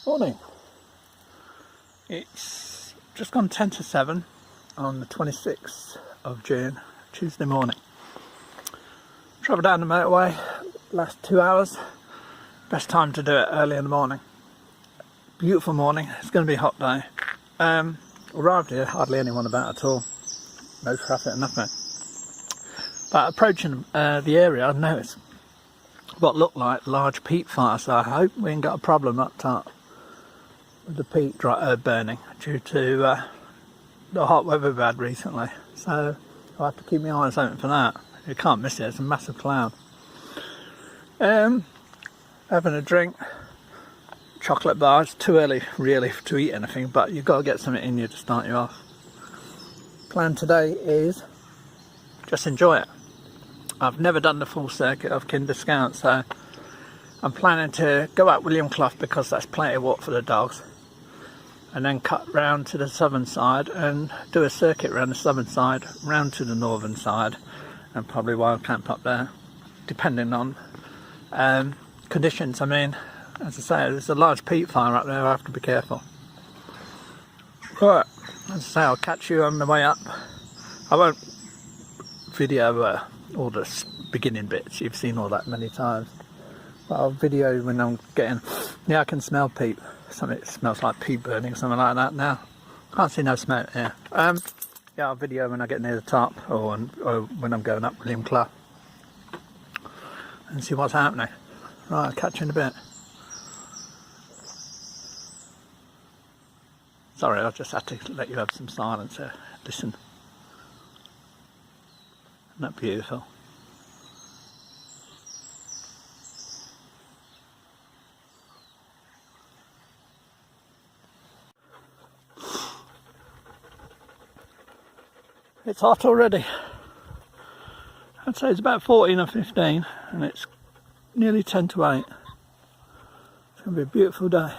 Morning. It's just gone 10 to 7 on the 26th of June, Tuesday morning. Travelled down the motorway last 2 hours. Best time to do it early in the morning. Beautiful morning. It's going to be a hot day. Arrived here, hardly anyone about at all. No traffic, nothing. But approaching the area, I noticed what looked like large peat fire, so I hope we ain't got a problem up top with the peat burning due to the hot weather we've had recently. So I'll have to keep my eyes open for that. You can't miss it, it's a massive cloud. Having a drink, chocolate bar. It's too early really to eat anything, but you've got to get something in you to start you off. Plan today is just enjoy it. I've never done the full circuit of Kinder Scout, so I'm planning to go up William Clough because that's plenty of walk for the dogs, and then cut round to the southern side and do a circuit around the southern side, round to the northern side, and probably wild camp up there, depending on conditions. I mean, as I say, there's a large peat fire up there, I have to be careful. Right, as I say, I'll catch you on the way up. I won't video all the beginning bits, you've seen all that many times. But I'll video when I'm getting, yeah, I can smell peat. Something smells like peat burning, something like that now. Can't see no smoke here. Yeah, I'll video when I get near the top, or when I'm going up William Clough, and see what's happening. Right, I'll catch you in a bit. Sorry, I just had to let you have some silence here. Listen. Isn't that beautiful? It's hot already. I'd say it's about 14 or 15 and it's nearly 10 to 8. It's going to be a beautiful day.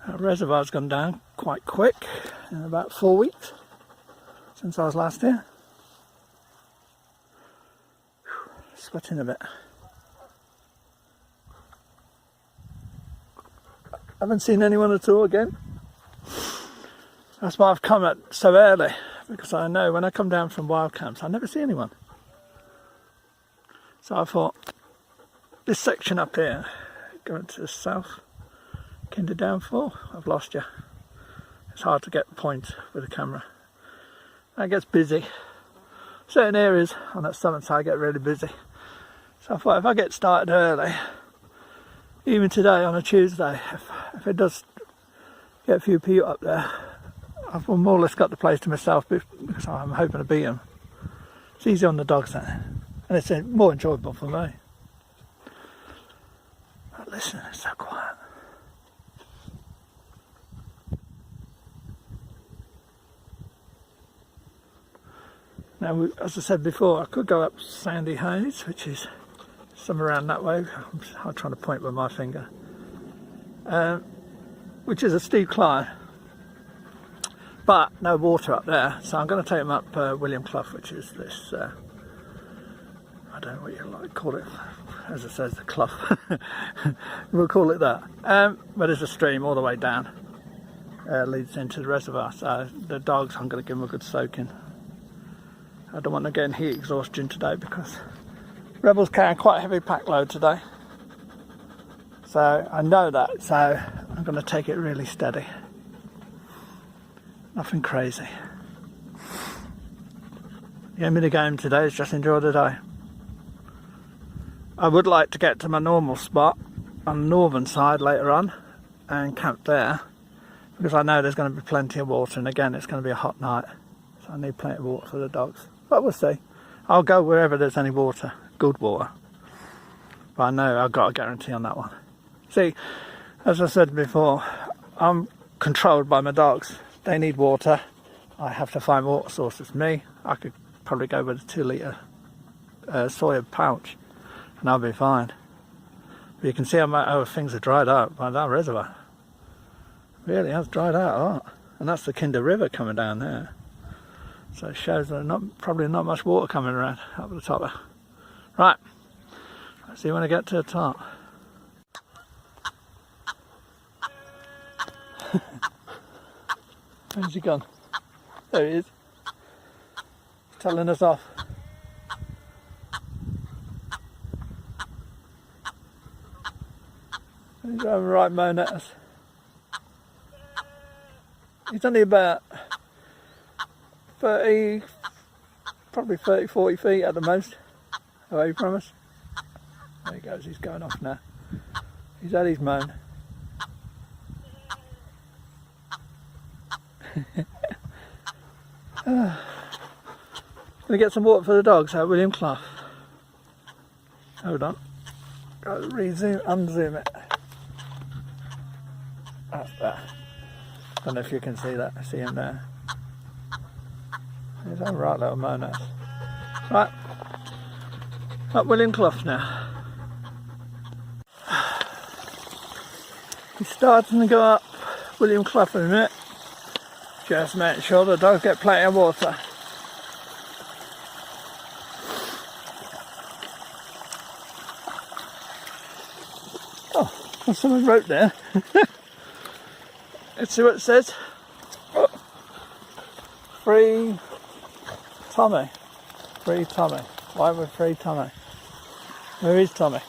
Our reservoir's gone down quite quick in about 4 weeks since I was last here. Sweating a bit. Haven't seen anyone at all again. That's why I've come so early, because I know when I come down from wild camps I never see anyone. So I thought, this section up here, going to the south, Kinder Downfall, I've lost you. It's hard to get the point with the camera. It gets busy. Certain areas on that southern side get really busy. So I thought if I get started early, even today on a Tuesday, if it does get a few people up there, I've more or less got the place to myself because I'm hoping to beat them. It's easy on the dogs then, and it's more enjoyable for me. But listen, it's so quiet. Now, as I said before, I could go up Sandy Haze, which is somewhere around that way. I'm trying to point with my finger, which is a steep climb, but no water up there. So I'm going to take them up William Clough, which is this, I don't know what you like to call it, as it says, the clough. We'll call it that. But there's a stream all the way down, leads into the reservoir. So the dogs, I'm going to give them a good soaking. I don't want to get in heat exhaustion today because Rebel's carrying quite a heavy pack load today. So I know that, so I'm going to take it really steady. Nothing crazy. The aim of the game today is just enjoy the day. I would like to get to my normal spot on the northern side later on and camp there, because I know there's going to be plenty of water, and again it's going to be a hot night, so I need plenty of water for the dogs. But we'll see. I'll go wherever there's any water, good water. But I know I've got a guarantee on that one. See, as I said before, I'm controlled by my dogs. They need water. I have to find water sources. Me, I could probably go with a 2 litre soya pouch and I'll be fine. But you can see how things are dried up by that reservoir. Really has dried out a lot. And that's the Kinder River coming down there. So it shows there's probably not much water coming around up the top there. Right, let's see when I get to the top. Where's he gone? There he is. Telling us off. He's driving right moan at us. He's only about 30, probably 30, 40 feet at the most away from us. There he goes, he's going off now. He's had his moan. Gonna get some water for the dogs at William Clough. Hold on. Gotta re-zoom, unzoom it. That's that. Don't know if you can see that. I see him there. He's a right little moaner. Right. Up William Clough now. He's starting to go up William Clough in a minute. Just make sure the dogs get plenty of water. Oh, there's someone wrote there. Let's see what it says. Oh. Free Tommy. Free Tommy. Why would free Tommy? Where is Tommy?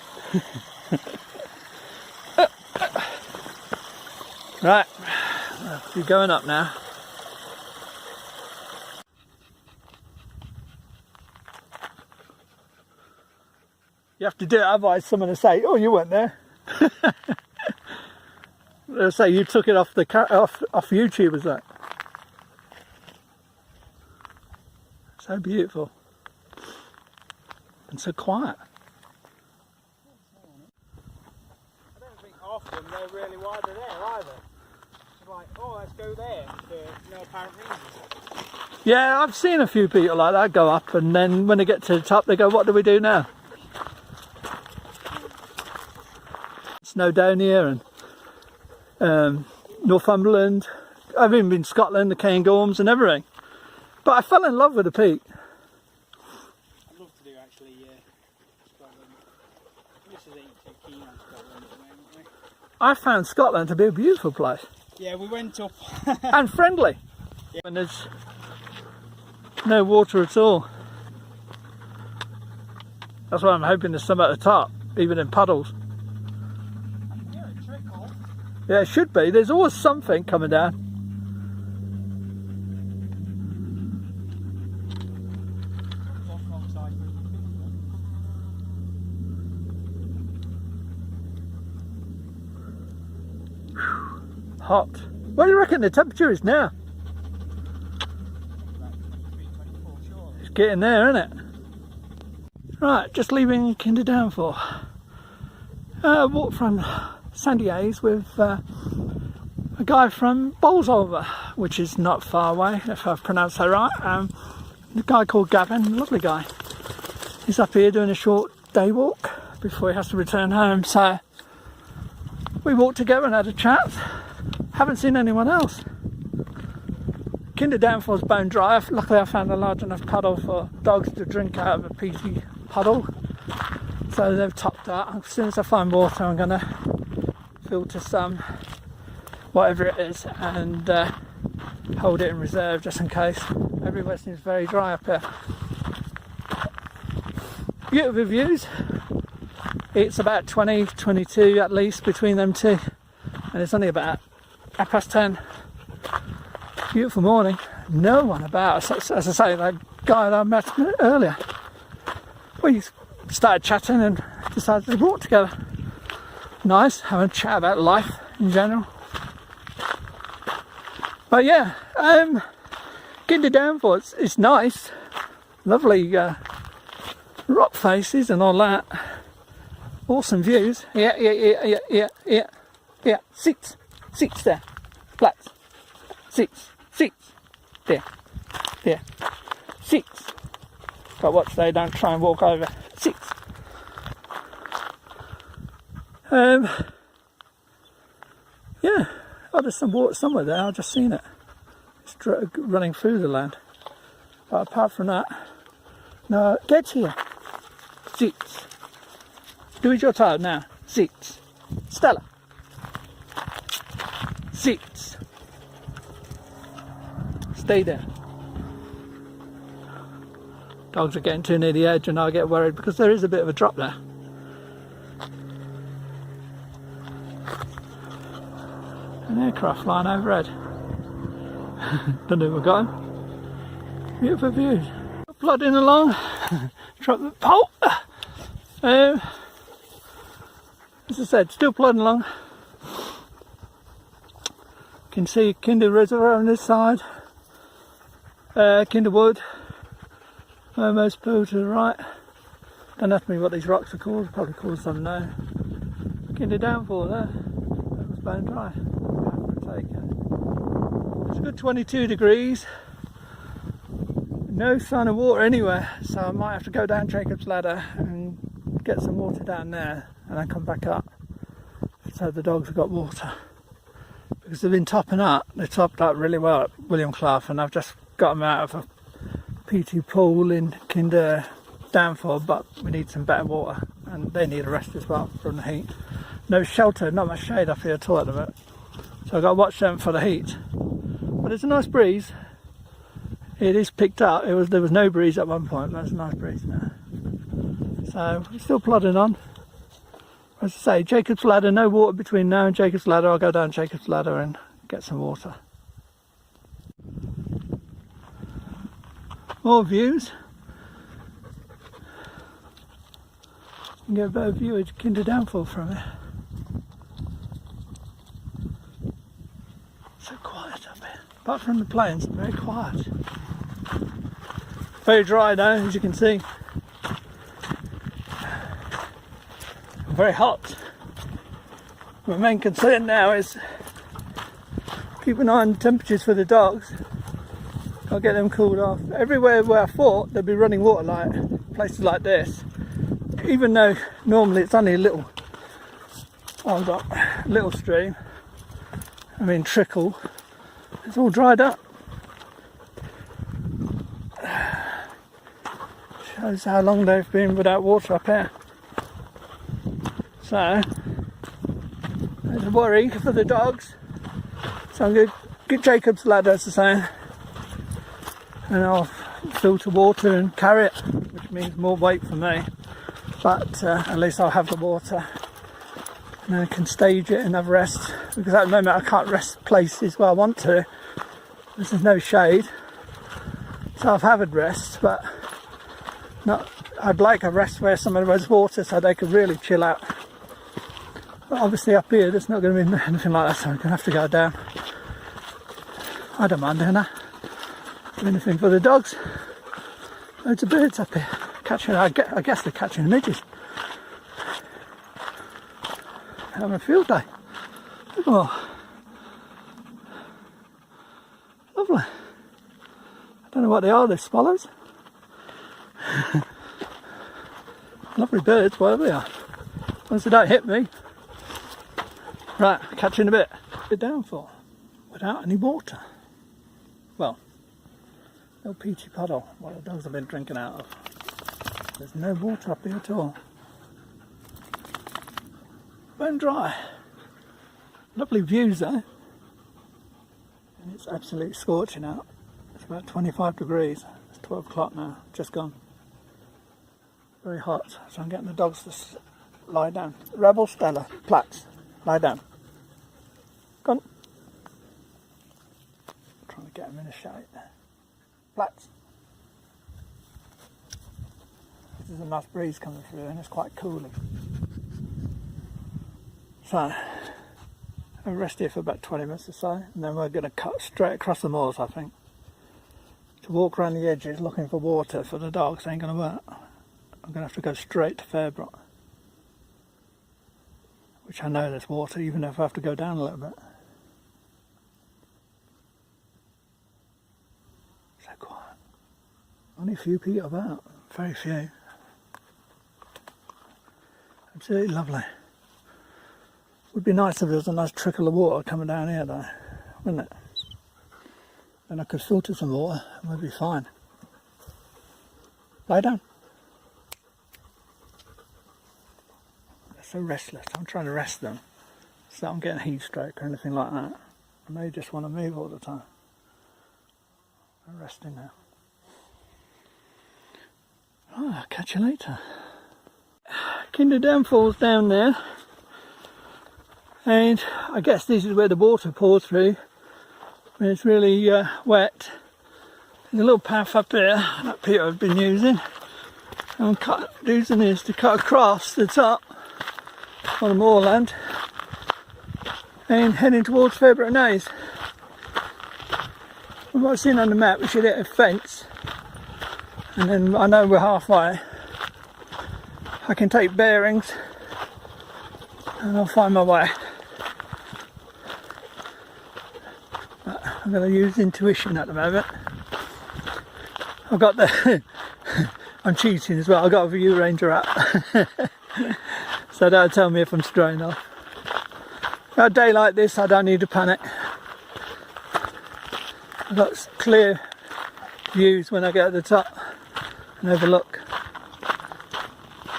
Right, you're going up now. You have to do it, otherwise someone will say, "Oh, you weren't there." They'll say you took it off the off YouTube, is that? So beautiful and so quiet. I don't think often they're really wide there either. It's like, oh, let's go there for no apparent reason. Yeah, I've seen a few people like that go up, and then when they get to the top, they go, "What do we do now?" Snowdonia and Northumberland. I've even been Scotland, the Cairngorms and everything. But I fell in love with the peak. I'd love to do actually Scotland. Mrs. ain't too keen on Scotland at the moment, eh? I found Scotland to be a beautiful place. Yeah, we went up. And friendly. Yeah. When there's no water at all. That's why I'm hoping there's some at the top, even in puddles. Yeah, it should be. There's always something coming down. Hot. What do you reckon the temperature is now? It's getting there, isn't it? Right, just leaving Kinder Downfall. Walk from Sandy Hayes with a guy from Bolsover, which is not far away, if I've pronounced that right. A guy called Gavin, lovely guy. He's up here doing a short day walk before he has to return home, so we walked together and had a chat. Haven't seen anyone else. Kinder Downfall's bone dry. Luckily I found a large enough puddle for dogs to drink out of a peaty puddle, so they've topped that. As soon as I find water, I'm going to filter some, whatever it is, and hold it in reserve just in case. Everywhere seems very dry up here. Beautiful views. It's about 20, 22 at least between them two, and it's only about 10:30. Beautiful morning. No one about. As I say, that guy that I met earlier, we started chatting and decided to walk together. Nice, having a chat about life in general. But yeah, Kinder Downfall, it's nice, lovely rock faces and all that. Awesome views. Yeah. Seats there. Flats. Seats. There. Seats. But watch they don't try and walk over. Seats. Yeah, there's some water somewhere there. I've just seen it. It's running through the land. But apart from that, no, get here. Seats. Do as you're told now. Seats. Stella. 6. Stay there. Dogs are getting too near the edge and I get worried because there is a bit of a drop there. An aircraft flying overhead. Don't know if we've got him. Beautiful views. Plodding along. Drop the pole. As I said, still plodding along. Can see Kinder Reservoir on this side. Kinder Wood. Almost Pool to the right. Don't ask me what these rocks are called. Probably called some now. Kinder Downfall there. That was bone dry. It's a good 22 degrees. No sign of water anywhere, so I might have to go down Jacob's Ladder and get some water down there and then come back up so the dogs have got water, because they've been topping up. They topped up really well at William Clough, and I've just got them out of a PT pool in Kinder Downfall, but we need some better water and they need a rest as well from the heat. No shelter, not much shade up here at all at the moment, so I've got to watch them for the heat. But it's a nice breeze. It is picked up. There was no breeze at one point, but there's a nice breeze now. So we're still plodding on. As I say, Jacob's Ladder, no water between now and Jacob's Ladder. I'll go down Jacob's Ladder and get some water. More views. You can get a better view of Kinder Downfall from here. So quiet up here. Apart from the planes, very quiet. Very dry now, as you can see. Very hot. My main concern now is keep an eye on the temperatures for the dogs. I'll get them cooled off. Everywhere where I thought they'd be running water, like places like this, even though normally it's only a little, I've got a little stream, I mean trickle, it's all dried up. Shows how long they've been without water up here. So there's a worry for the dogs. So I'm going to get Jacob's Ladder, as I say, and I'll filter water and carry it, which means more weight for me. But at least I'll have the water and I can stage it and have rest, because at the moment I can't rest places where I want to. There's no shade, so I've had rest, but not. I'd like a rest where somewhere there's water so they could really chill out. But obviously up here there's not going to be anything like that, so I'm going to have to go down. I don't mind doing that. Do anything for the dogs. Loads of birds up here. Catching, I guess they're catching midges. Having a field day. Oh, lovely. I don't know what they are, they're swallows. Lovely birds, whatever they are. Once they don't hit me. Right, catch you in a bit. The Downfall without any water. Well, no peachy puddle, what the dogs have been drinking out of. There's no water up here at all. Bone dry. Lovely views though. And it's absolutely scorching out. It's about 25 degrees. It's 12 o'clock now, just gone. Very hot, so I'm getting the dogs to lie down. Rebel Stella, Platts, lie down. Go on. Trying to get them in a shade. Platts. There's a nice breeze coming through and it's quite cooling. So, I'll rest here for about 20 minutes or so, and then we're going to cut straight across the moors, I think. To walk around the edges looking for water for the dogs ain't going to work. I'm going to have to go straight to Fairbrook, which I know there's water, even if I have to go down a little bit. So quiet. Only a few people about, very few. Absolutely lovely. Would be nice if there was a nice trickle of water coming down here though, wouldn't it? Then I could filter some water and we'd be fine. Lie down. They're so restless. I'm trying to rest them so I'm getting heat stroke or anything like that. And they just want to move all the time. I'm resting now. Right, I'll catch you later. Kinder Downfall's down there. And I guess this is where the water pours through when it's really wet. There's a little path up here that Peter had been using. I'm using this to cut across the top on the moorland and heading towards Fairbrook Naze. From what I've seen on the map, we should hit a fence, and then I know we're halfway. I can take bearings and I'll find my way. But I'm going to use intuition at the moment. I've got the I'm cheating as well. I've got a View Ranger app. So that'll tell me if I'm straying off. On a day like this, I don't need to panic. I've got clear views when I get at the top and overlook.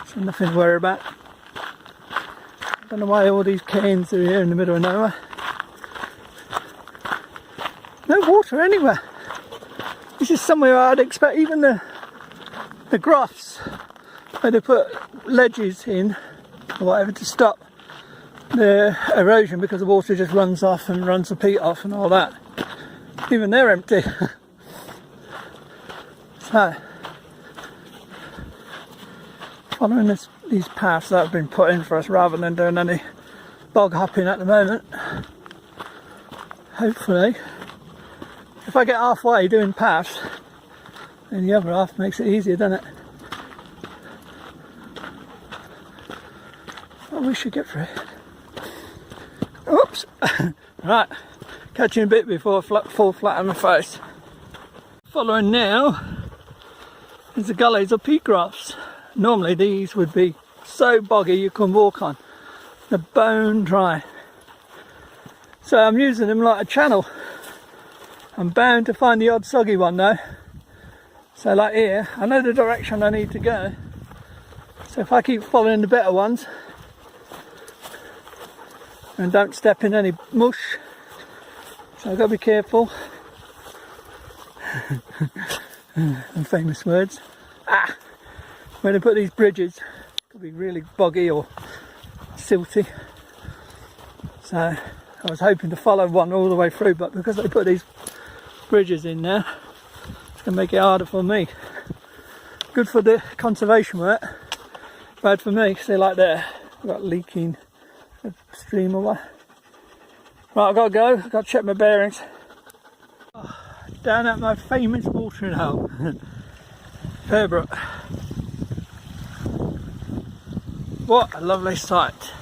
So nothing to worry about. I don't know why all these cairns are here in the middle of nowhere. No water anywhere. This is somewhere I'd expect even the graphs where they put ledges in or whatever to stop the erosion, because the water just runs off and runs the peat off and all that. Even they're empty. So following these paths that have been put in for us rather than doing any bog hopping at the moment. Hopefully if I get halfway doing paths, then the other half makes it easier, doesn't it? Oh, we should get through. Oops! Right, catch you in a bit before I fall flat on my face. Following now is the gullies or peat grass. Normally these would be so boggy you couldn't walk on. They're bone dry. So I'm using them like a channel. I'm bound to find the odd soggy one though. So like here, I know the direction I need to go. So if I keep following the better ones and don't step in any mush, so I've got to be careful. And famous words. When they put these bridges, it could be really boggy or silty. So I was hoping to follow one all the way through, but because they put these bridges in there, it's going to make it harder for me. Good for the conservation work, bad for me. See, like there, I've got leaking stream or what. Right, I've got to go. I've got to check my bearings. Down at my famous watering hole, Fairbrook. What a lovely sight.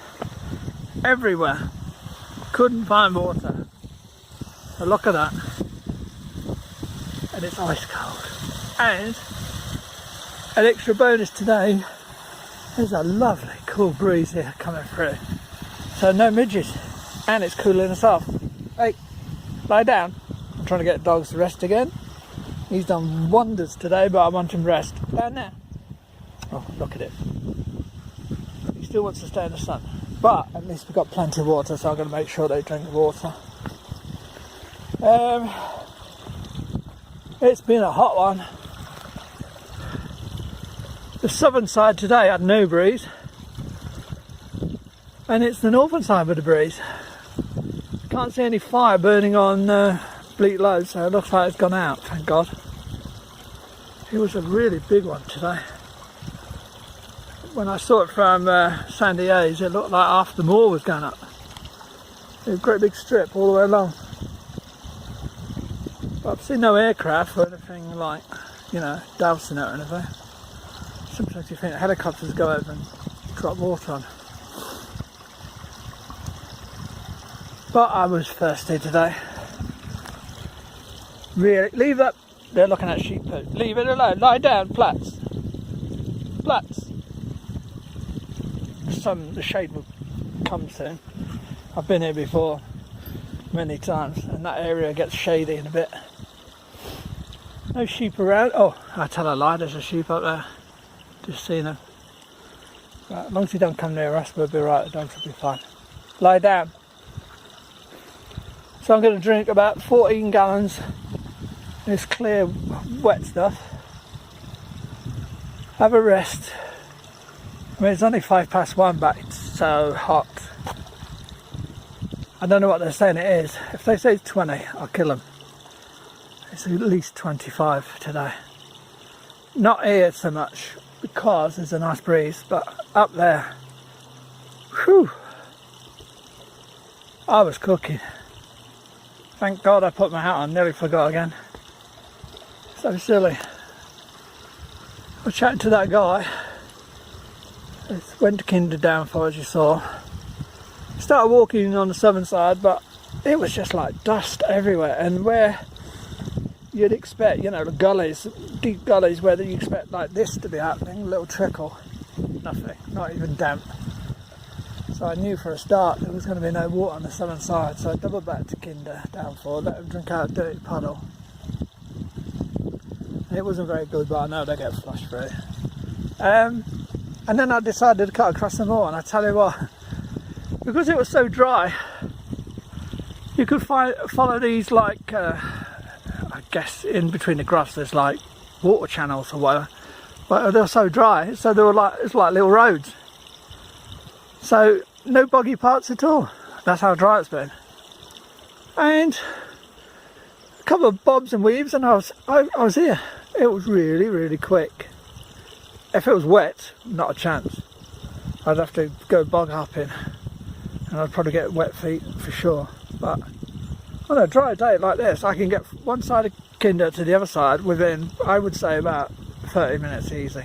Everywhere. Couldn't find water. So look at that. And it's ice cold. And an extra bonus today, there's a lovely cool breeze here coming through. So no midges. And it's cooling us off. Hey, lie down. I'm trying to get dogs to rest again. He's done wonders today, but I want him to rest. Down there. Oh, look at it. He still wants to stay in the sun. But at least we've got plenty of water, so I'm going to make sure they drink the water. It's been a hot one. The southern side today had no breeze. And it's the northern side with the breeze. Can't see any fire burning on Bleaklow, so it looks like it's gone out, thank God. It was a really big one today. When I saw it from Sandy Hayes, it looked like half the moor was going up. It was a great big strip all the way along. But I've seen no aircraft or anything like, you know, dousing it or anything. Sometimes you think helicopters go over and drop water on. But I was thirsty today. Really, leave that. They're looking at sheep poo. Leave it alone. Lie down, plats. Plats. The shade will come soon. I've been here before many times, and that area gets shady in a bit. No sheep around. Oh, I tell a lie. There's a sheep up there. Just seen them. Right, as long as you don't come near us, we'll be right. The dogs will be fine. Lie down. So I'm going to drink about 14 gallons of this clear wet stuff, have a rest. I mean, it's only 1:05, but it's so hot. I don't know what they're saying it is. If they say it's 20, I'll kill them. It's at least 25 today. Not here so much because there's a nice breeze, but up there, whew, I was cooking. Thank God I put my hat on, nearly forgot again. So silly. I was chatting to that guy. Went to Kinder Downfall, as you saw. Started walking on the southern side, but it was just like dust everywhere, and where you'd expect, you know, the gullies, deep gullies where you expect like this to be happening, a little trickle, nothing, not even damp. So I knew for a start there was going to be no water on the southern side, so I doubled back to Kinder Downfall, let them drink out a dirty puddle. It wasn't very good, but I know they get flushed through. And then I decided to cut across the moor, and I tell you what, because it was so dry, you could follow these like, I guess in between the grass there's like water channels or whatever, but they were so dry, so they were like, it's like little roads. So no boggy parts at all. That's how dry it's been. And a couple of bobs and weaves, and I was here. It was really, really quick. If it was wet, not a chance. I'd have to go bog hopping, and I'd probably get wet feet for sure. But on a dry day like this, I can get one side of Kinder to the other side within, I would say, about 30 minutes easy.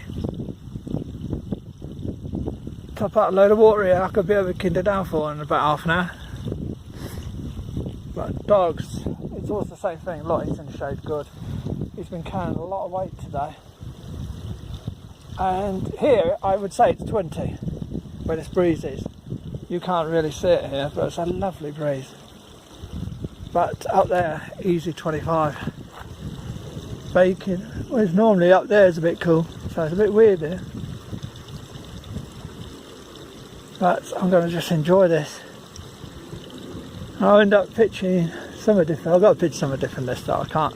Top out a load of water here, I could be over Kinder Downfall in about half an hour. But dogs, it's always the same thing. Look, he's in the shade good. He's been carrying a lot of weight today. And here, I would say it's 20, where this breeze is. You can't really see it here, but it's a lovely breeze. But up there, easy 25. Baking, whereas normally up there is a bit cool, so it's a bit weird here. But I'm going to just enjoy this. I'll end up pitching somewhere different. I've got to pitch somewhere different this time. I can't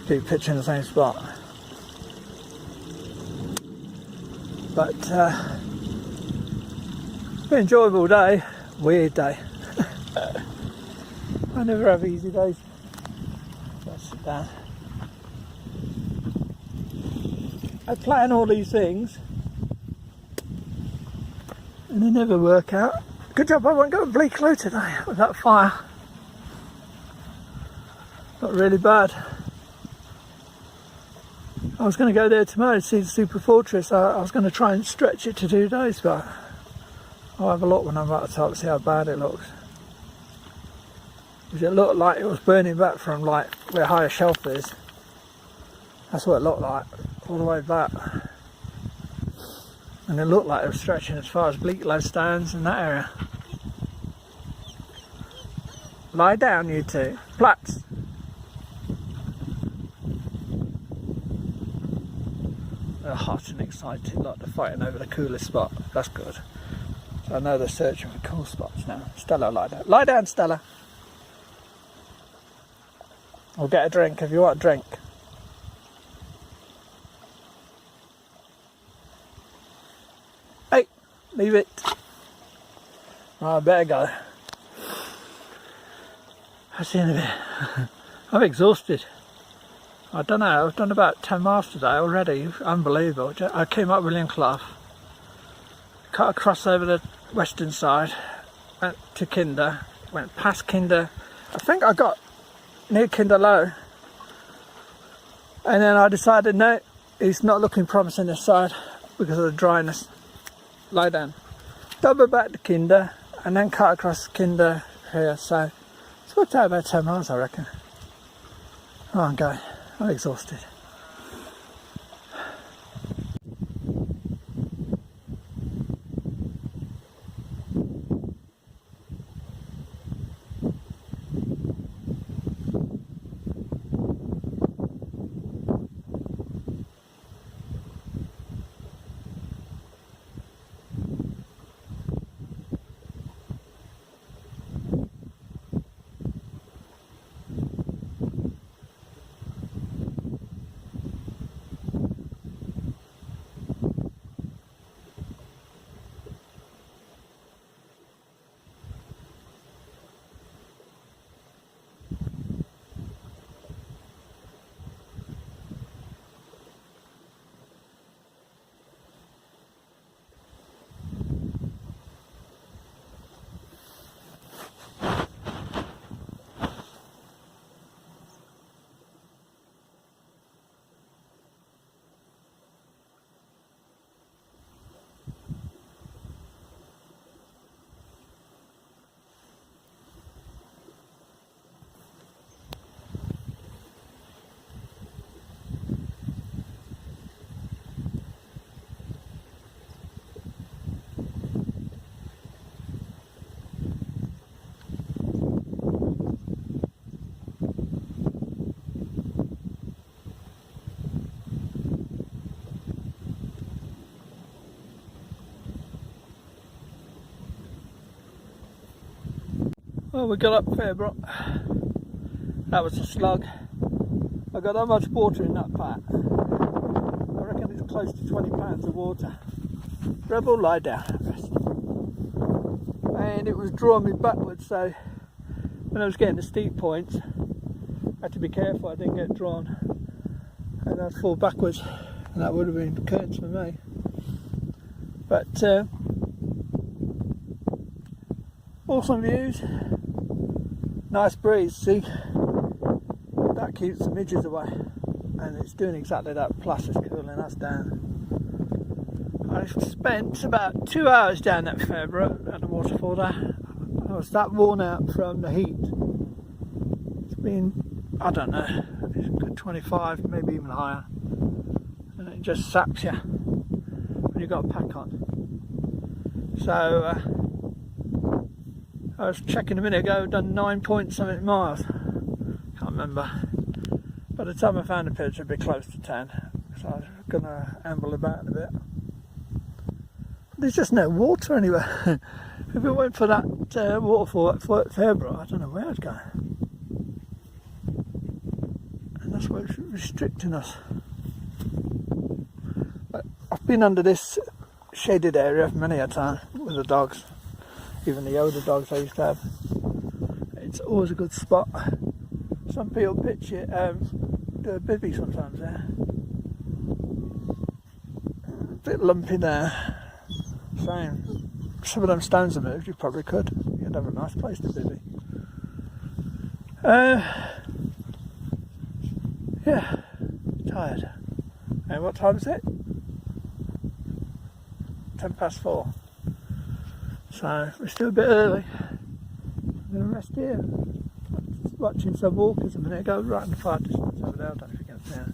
keep pitching the same spot. But it's been an enjoyable day, weird day. I never have easy days. Let's sit down. I plan all these things and they never work out. Good job I won't go to Bleaklow today with that fire. Not really bad. I was going to go there tomorrow to see the Super Fortress. I was going to try and stretch it to 2 days, but I'll have a look when I'm at the top to see how bad it looks. Does it look like it was burning back from like where higher shelf is? That's what it looked like, all the way back. And it looked like it was stretching as far as Bleaklow stands in that area. Lie down, you two. Plats. They're hot and excited, like they're fighting over the coolest spot. That's good. So I know they're searching for cool spots now. Stella, lie down. Lie down, Stella. Or get a drink if you want a drink. Hey, leave it. Right, I better go. I'll see you in a bit. I'm exhausted. I don't know, I've done about 10 miles today already. Unbelievable. I came up William Clough, cut across over the western side, went to Kinder, went past Kinder. I think I got near Kinder Low, and then I decided no, it's not looking promising this side because of the dryness. Lie down. Double back to Kinder and then cut across Kinder here, so it's worked out about 10 miles I reckon. Oh, I'm going. I'm exhausted. Well, we got up Fairbrook. That was a slug. I got that much water in that pat. I reckon it's close to 20 pounds of water. Rebel, lie down, rest. And it was drawing me backwards, so when I was getting the steep points, I had to be careful I didn't get drawn and I'd fall backwards, and that would have been curtains for me. But awesome views, nice breeze, see, that keeps the midges away, and it's doing exactly that, plus it's cooling us down. I spent about 2 hours down at Fairbrook at the waterfall there. I was that worn out from the heat. It's been, I don't know, it's a good 25, maybe even higher, and it just saps you when you've got a pack on. So I was checking a minute ago, done 9 point something miles, can't remember. By the time I found the pitch, it'd be close to 10, so I was going to amble about a bit. There's just no water anywhere. If it weren't for that waterfall at Fairbrook, I don't know where I'd go. And that's what's restricting us. But I've been under this shaded area many a time with the dogs, even the older dogs I used to have. It's always a good spot. Some people pitch it, do a bivvy sometimes there. A bit lumpy there. Same. Some of them stones are moved, you probably could. You'd have a nice place to bivvy. Yeah, tired. And what time is it? 4:10. So we're still a bit early. I'm going to rest here. Watching some walkers a minute ago, right in the far distance over there. I don't know if you can see it.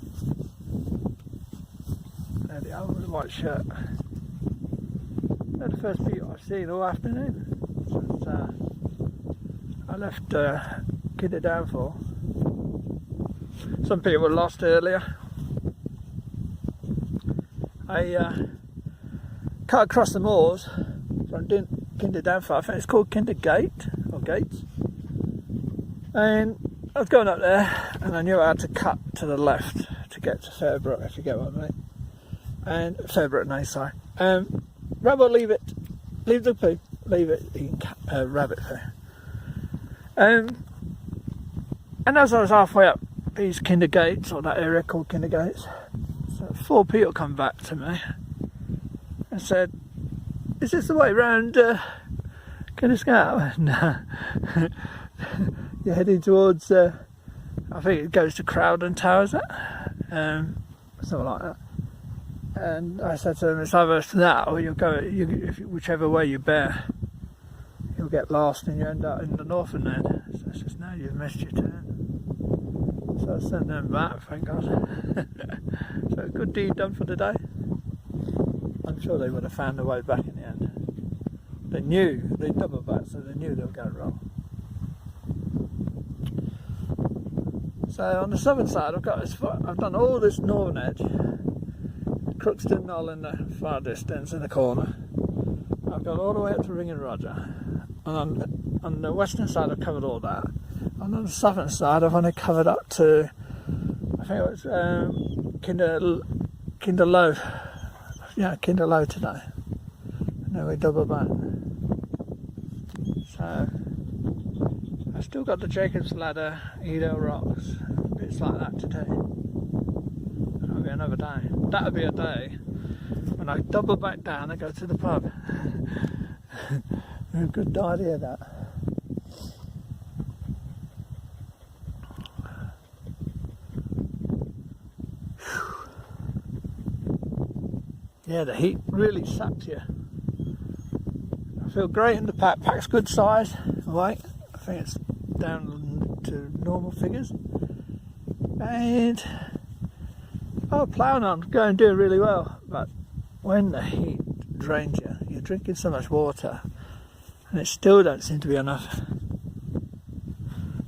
There they are with the white shirt. They're the first people I've seen all afternoon since I left Kinder Downfall. Some people were lost earlier. I cut across the moors from Kinder Downfall. I think it's called Kinder Gate or Gates. And I was going up there, and I knew I had to cut to the left to get to Fairbrook, if you get what I mean. And Fairbrook Naze, sorry. Rabbit, leave it. Leave the poo. Leave it. You can rabbit poo. And as I was halfway up these Kinder Gates, or that area called Kinder Gates, so 4 people come back to me and said, "Is this the way round Kinder Scout?" No. You're heading towards, I think it goes to Crowden Tower, is it? Something like that. And I said to them, it's either that or you'll go, whichever way you bear, you'll get lost and you end up in the northern end. So I said, no, you've missed your turn. So I sent them back, thank God. So a good deed done for the day. I'm sure they would have found their way back in the end. They knew, they doubled back, so they knew they were going wrong. So on the southern side, I've done all this northern edge. Crookstone Knoll in the far distance in the corner. I've gone all the way up to Ring and Roger. And on the western side I've covered all that. And on the southern side I've only covered up to, I think it was Kinder Low. Yeah, Kinder Low today. And then we double back. So I've still got the Jacob's Ladder, Edo Rocks, bits like that to do. That'll be another day. That'll be a day when I double back down and go to the pub. A good idea, that. Yeah, the heat really saps you. I feel great in the pack. Pack's good size. Weight, I think it's down to normal figures. And I'm ploughing on, going doing really well. But when the heat drains you, you're drinking so much water, and it still don't seem to be enough.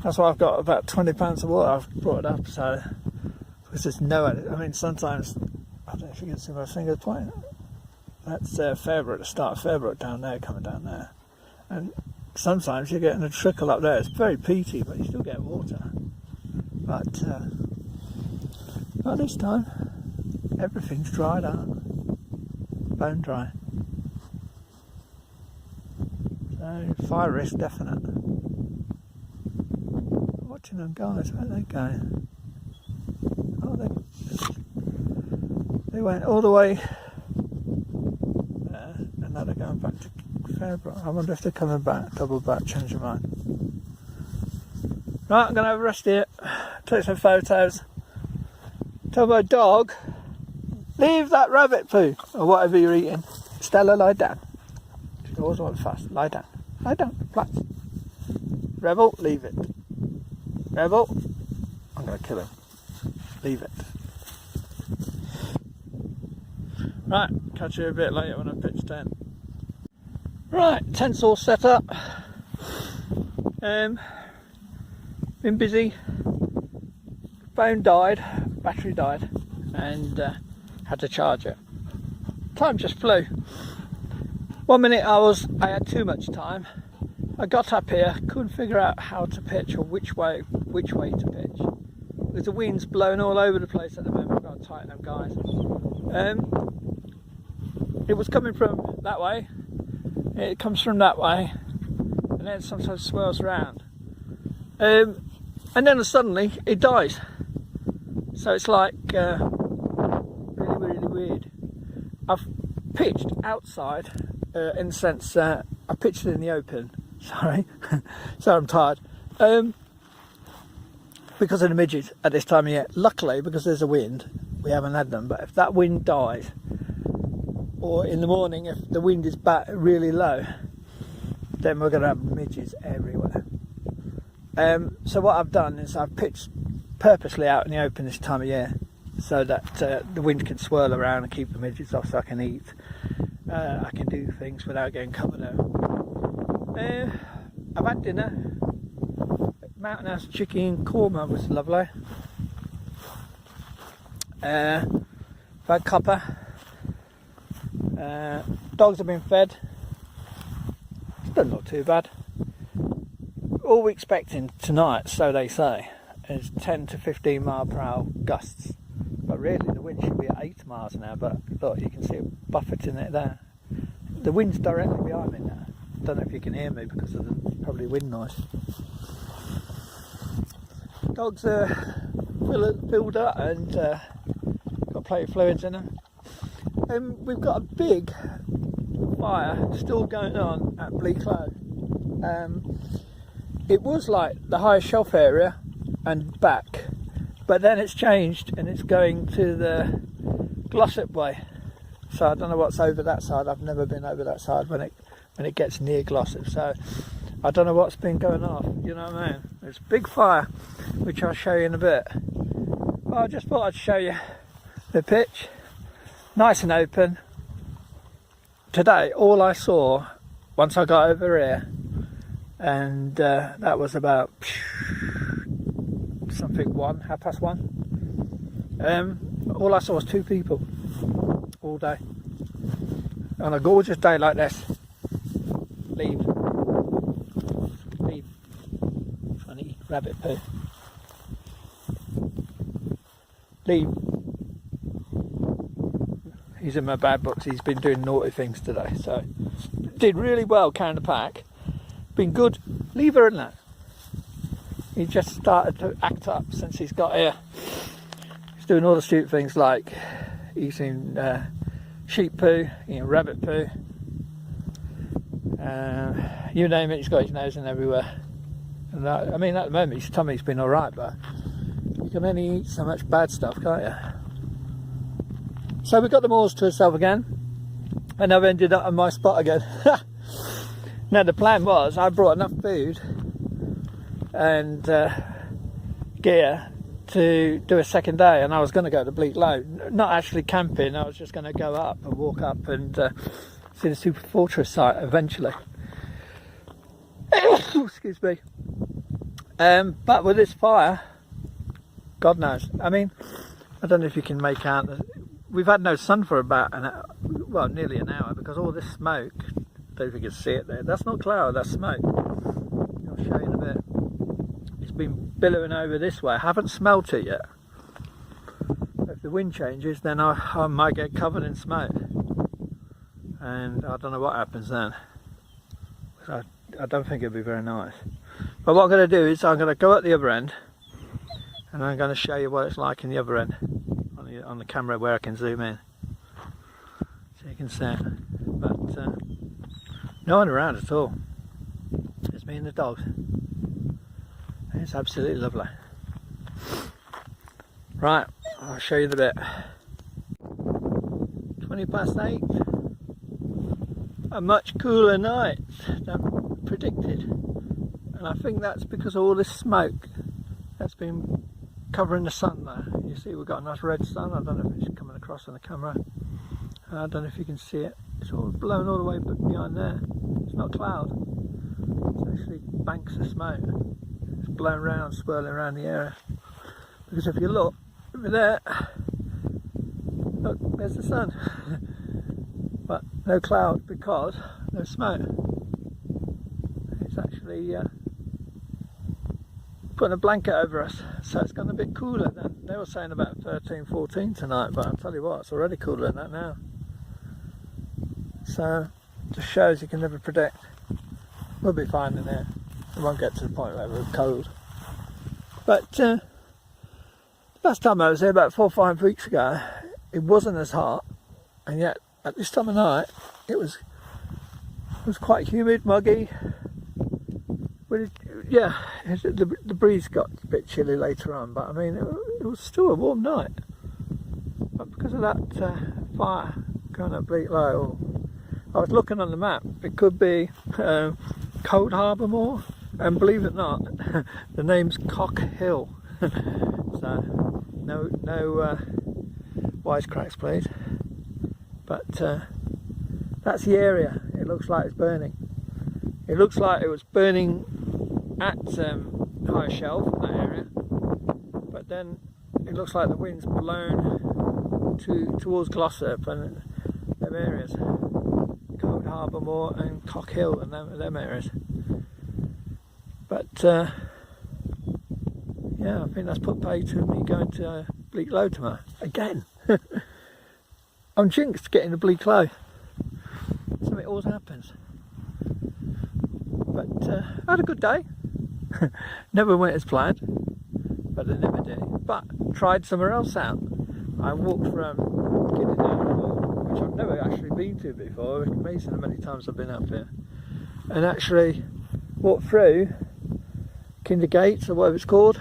That's why I've got about 20 pounds of water. I've brought it up, so because there's no. I mean, sometimes I don't know if you can see my finger pointing. That's Fairbrook, the start of Fairbrook down there, coming down there, and sometimes you're getting a trickle up there. It's very peaty, but you still get water. But this time, everything's dried out, bone dry. So fire risk definite. Watching them guys, where are they going? Oh, they went all the way there, and now they're going back to Fairbrook. I wonder if they're coming back, double back, change their mind. Right, I'm going to have a rest here, take some photos. Tell my dog, leave that rabbit poo, or whatever you're eating. Stella, lie down. She always wants fast. Lie down. Lie down, flat. Rebel, leave it. Rebel, I'm going to kill him. Leave it. Right, catch you a bit later when I pitch tent. Right, tent's all set up. Been busy. Phone died, battery died, and had to charge it. Time just flew. 1 minute I had too much time. I got up here, couldn't figure out how to pitch or which way to pitch. Because the wind's blowing all over the place at the moment. I've got to tighten up, guys. It was coming from that way. It comes from that way, and then sometimes swirls around. And then suddenly it dies. So it's like really weird. I've pitched outside in the sense I pitched it in the open. Sorry, so I'm tired. Because of the midges at this time of year. Luckily, because there's a wind, we haven't had them. But if that wind dies, or in the morning if the wind is back really low, then we're going to have midges everywhere. So what I've done is I've pitched purposely out in the open this time of year, so that the wind can swirl around and keep the midges off, so I can eat. I can do things without getting covered up. I've had dinner. Mountain House chicken korma was lovely. I've had copper. Dogs have been fed. Still not too bad. All we're expecting tonight, so they say, is 10 to 15 mile per hour gusts. But really the wind should be at 8 miles an hour, but look, you can see it buffeting it there. The wind's directly behind me now. I don't know if you can hear me because of the probably wind noise. Dogs are filled up and got plenty of fluids in them. We've got a big fire still going on at Bleaklow. It was like the highest shelf area and back, but then it's changed and it's going to the Glossop way. So I don't know what's over that side. I've never been over that side when it gets near Glossop. So I don't know what's been going on. You know what I mean? It's a big fire, which I'll show you in a bit. Well, I just thought I'd show you the pitch, nice and open. Today, all I saw once I got over here, and that was about something 1:30. All I saw was 2 people all day on a gorgeous day like this. Leave funny rabbit poo. Leave. He's in my bad books. He's been doing naughty things today, so did really well carrying the pack. Been good. Leave her in that. He just started to act up since he's got here. He's doing all the stupid things like eating sheep poo, eating rabbit poo. You name it, he's got his nose in everywhere. And I mean, at the moment his tummy's been alright, but you can only eat so much bad stuff, can't you? So we got the moors to ourselves again, and I've ended up on my spot again. Now the plan was I brought enough food and gear to do a second day, and I was going to go to Bleaklow, not actually camping. I was just going to go up and walk up and see the Super Fortress site eventually. Excuse me. But with this fire, God knows. I mean, I don't know if you can make out. We've had no sun for about nearly an hour, because all this smoke don't know if you can see it there. That's not cloud, that's smoke. I'll show you in a bit. It's been billowing over this way. I haven't smelt it yet. If the wind changes, then I might get covered in smoke. And I don't know what happens then. I don't think it'd be very nice. But what I'm going to do is I'm going to go at the other end, and I'm going to show you what it's like in the other end on the camera where I can zoom in, so you can see it. But no one around at all. It's me and the dogs. It's absolutely lovely. Right, I'll show you the bit. 8:20. A much cooler night than predicted, and I think that's because of all this smoke that's been covering the sun there. You see we've got a nice red sun. I don't know if it's coming across on the camera. I don't know if you can see it. It's all blown all the way behind there. It's not cloud. It's actually banks of smoke. It's blown around, swirling around the area. Because if you look over there, look, there's the sun. But no cloud because no smoke. It's actually putting a blanket over us, so it's gone a bit cooler than they were saying about 13, 14 tonight, but I'll tell you what, it's already cooler than that now. So just shows you can never predict. We'll be fine in there. We won't get to the point where we're cold. But last time I was here about 4 or 5 weeks ago, it wasn't as hot, and yet at this time of night it was quite humid, muggy. Yeah, the breeze got a bit chilly later on, but I mean it was still a warm night. But because of that fire going up Bleaklow, I was looking on the map, it could be Cold Harbour Moor, and believe it or not, the name's Cock Hill. So no wisecracks please. But that's the area. It looks like it's burning. It looks like it was burning at High Shelf, that area, but then it looks like the wind's blown towards Glossop and them areas, Cold Harbour Moor and Cock Hill and them areas. But yeah, I think that's put pay to me going to Bleaklow tomorrow again. I'm jinxed getting to Bleaklow. Something always happens. But I had a good day. Never went as planned, but they never did. But tried somewhere else out. I walked from Kinderdown Moor, which I've never actually been to before. It's amazing how many times I've been up here. And actually walked through Kindergates, or whatever it's called,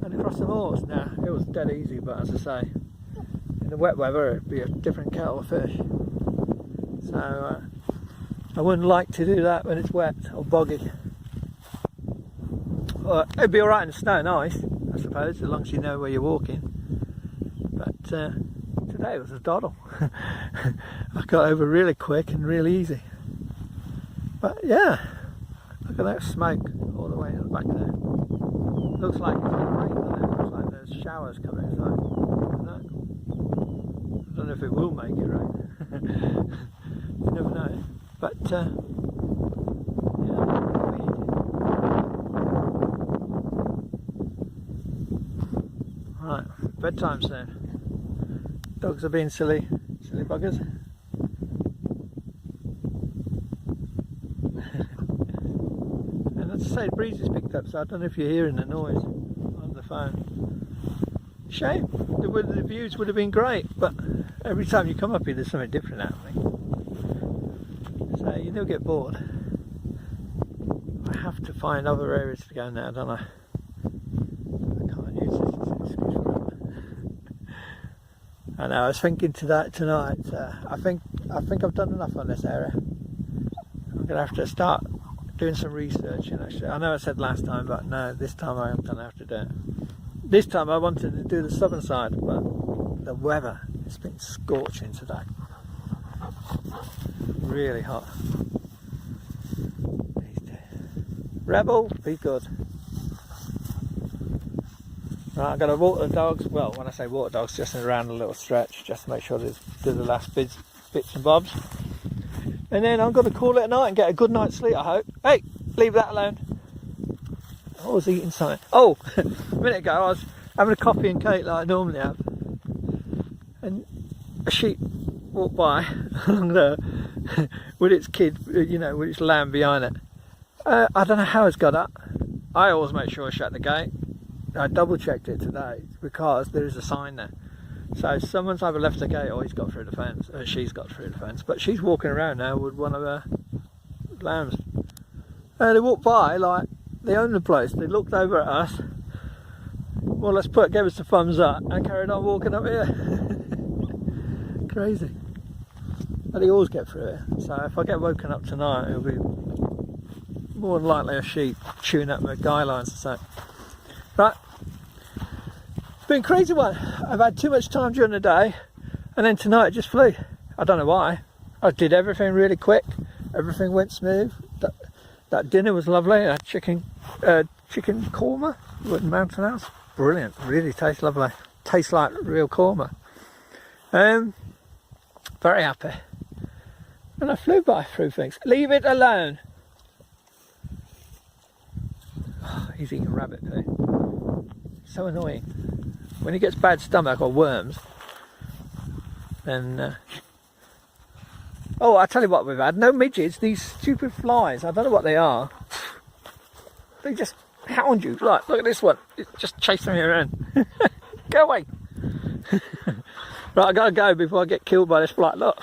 and across the moors. Now, it was dead easy, but as I say, in the wet weather it'd be a different kettle of fish. So I wouldn't like to do that when it's wet or boggy. Well, it'd be alright in the snow and ice, I suppose, as long as you know where you're walking. But today was a doddle. I got over really quick and really easy. But yeah, look at that smoke all the way in the back there. Looks like it's going to rain, doesn't it? Looks like there's showers coming. It's like, I don't know if it will make it rain. You never know. But yeah, right, bedtime soon. Dogs are being silly buggers. And as I say, the breeze has picked up, so I don't know if you're hearing the noise on the phone. Shame, the views would have been great, but every time you come up here there's something different happening. So you do get bored. I have to find other areas to go now, don't I? I can't use this as an excuse for it. I know, I was thinking to that tonight. I think I've done enough on this area. I'm going to have to start doing some research. Actually, I know I said last time, but no, this time I am going to have to do it. This time I wanted to do the southern side, but the weather has been scorching today. Really hot. Rebel, be good. Right, I'm going to water the dogs. Well, when I say water dogs, just around a little stretch, just to make sure they do the last bits and bobs. And then I'm going to call it a night and get a good night's sleep, I hope. Hey, leave that alone. I was eating something. Oh, a minute ago I was having a coffee and cake like I normally have. And a sheep walked by along there with its kid, you know, with its lamb behind it. I don't know how it's got up. I always make sure I shut the gate. I double checked it today because there is a sign there. So someone's either left the gate or he's got through the fence, or she's got through the fence. But she's walking around now with one of her lambs. And they walked by, like, they own the place. They looked over at us. Well, let's gave us the thumbs up and carried on walking up here. Crazy. But they always get through it. So if I get woken up tonight, it'll be more than likely a sheep chewing up my guy lines or something. Right. It's been a crazy one. I've had too much time during the day, and then tonight it just flew. I don't know why. I did everything really quick. Everything went smooth. That dinner was lovely. I had chicken korma with Mountain House. Brilliant. Really tastes lovely. Tastes like real korma. Very happy. And I flew through things. Leave it alone. Oh, he's eating rabbit poo. So annoying. When he gets bad stomach or worms, then oh, I tell you what we've had. No midgets. These stupid flies. I don't know what they are. They just hound you. Look at this one. It's just chasing me around. Go away. Right, I gotta go before I get killed by this fly. Look.